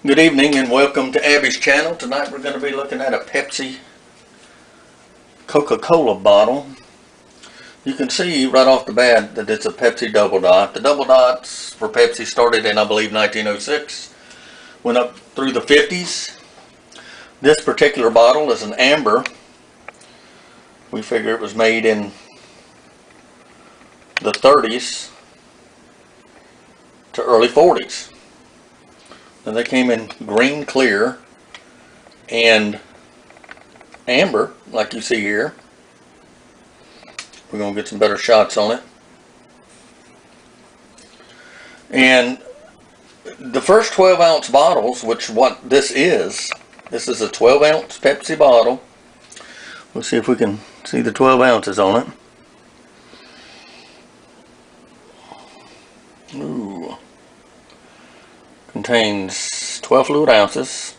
Good evening and welcome to Abby's channel. Tonight we're going to be looking at a Pepsi Coca-Cola bottle. You can see right off the bat that it's a Pepsi double dot. The double dots for Pepsi started in, I believe, 1906. Went up through the 50s. This particular bottle is an amber. We figure it was made in the 30s to early 40s. And they came in green clear and amber, like you see here. We're going to get some better shots on it. And the first 12-ounce bottles, which what this is a 12-ounce Pepsi bottle. We'll see if we can see the 12 ounces on it. Ooh. Contains 12 fluid ounces.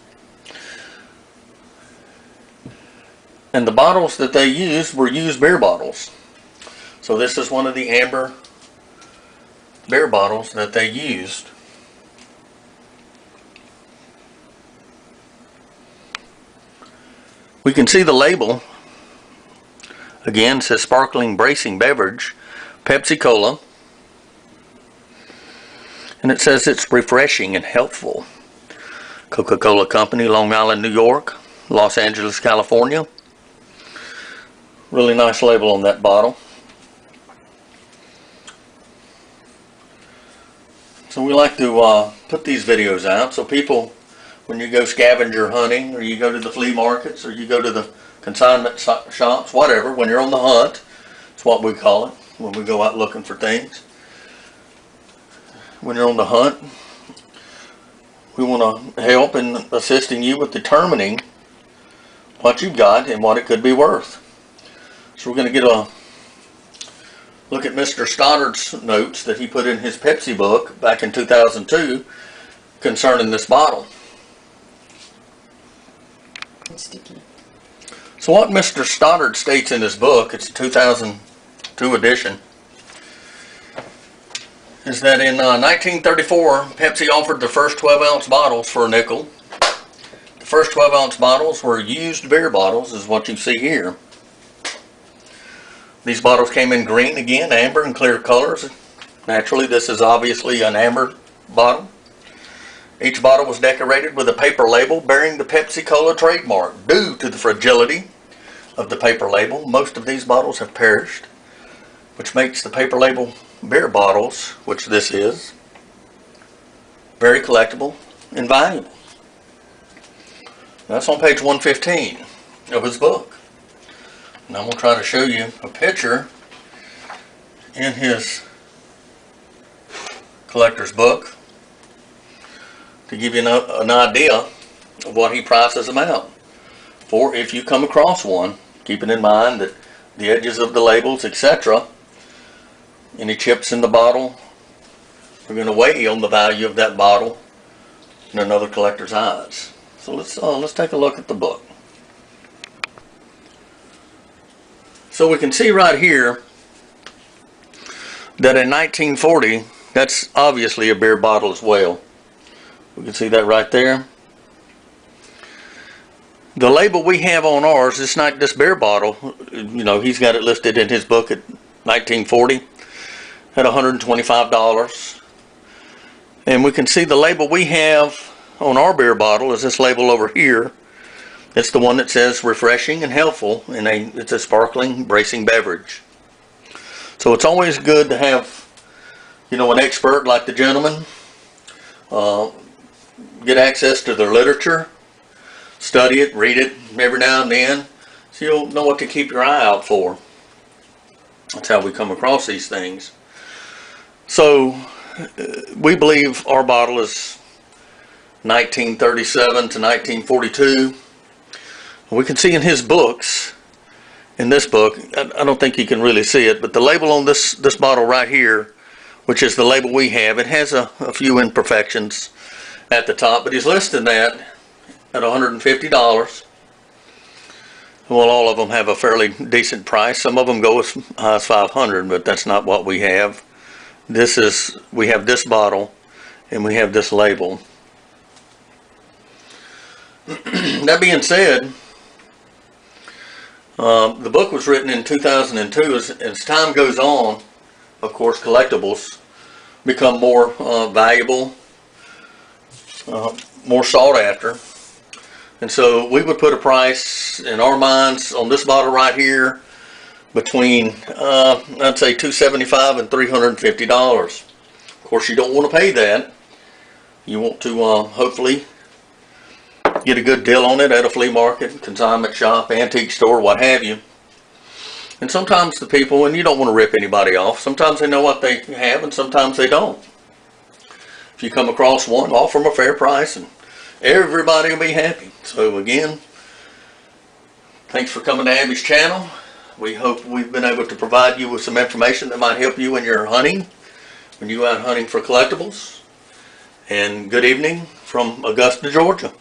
And the bottles that they used were used beer bottles. So this is one of the amber beer bottles that they used. We can see the label. Again, it says sparkling bracing beverage, Pepsi Cola. And it says it's refreshing and helpful. Coca-Cola Company, Long Island, New York, Los Angeles, California. Really nice label on that bottle. So we like to put these videos out so people, when you go scavenger hunting or you go to the flea markets or you go to the consignment shops, whatever, when you're on the hunt, it's what we call it, when we go out looking for things. When you're on the hunt, we want to help in assisting you with determining what you've got and what it could be worth. So we're going to get a look at Mr. Stoddard's notes that he put in his Pepsi book back in 2002 concerning this bottle. It's sticky. So what Mr. Stoddard states in his book, it's a 2002 edition, is that in 1934, Pepsi offered the first 12-ounce bottles for a nickel. The first 12-ounce bottles were used beer bottles, is what you see here. These bottles came in green again, amber, and clear colors. Naturally, this is obviously an amber bottle. Each bottle was decorated with a paper label bearing the Pepsi Cola trademark. Due to the fragility of the paper label, most of these bottles have perished, which makes the paper label beer bottles, which this is, very collectible and valuable. That's on page 115 of his book. And I'm going to try to show you a picture in his collector's book to give you an idea of what he prices them out for if you come across one, keeping in mind that the edges of the labels, etc., any chips in the bottle are going to weigh on the value of that bottle in another collector's eyes. So let's take a look at the book. So we can see right here that in 1940, that's obviously a beer bottle as well. We can see that right there. The label we have on ours, it's not this beer bottle. You know, he's got it listed in his book at 1940 at $125. And we can see the label we have on our beer bottle is this label over here. It's the one that says refreshing and helpful, and it's a sparkling bracing beverage. So it's always good to have, you know, an expert like the gentleman, get access to their literature, study it, read it every now and then, so you'll know what to keep your eye out for. That's how we come across these things. So we believe our bottle is 1937 to 1942. We can see in his books, in this book, I don't think you can really see it, but the label on this bottle right here, which is the label we have, it has a few imperfections at the top, but he's listed that at $150. Well, all of them have a fairly decent price. Some of them go as high as $500, but that's not what we have. We have this bottle and we have this label. that being said, the book was written in 2002. As time goes on, of course, collectibles become more valuable, more sought after. And so we would put a price in our minds on this bottle right here between, I'd say $275 and $350. Of course, you don't want to pay that. You want to hopefully get a good deal on it at a flea market, consignment shop, antique store, what have you. And sometimes the people, and you don't want to rip anybody off, sometimes they know what they have and sometimes they don't. If you come across one, offer them a fair price and everybody will be happy. So again, thanks for coming to Abby's channel. We hope we've been able to provide you with some information that might help you in your hunting, when you go out hunting for collectibles. And good evening from Augusta, Georgia.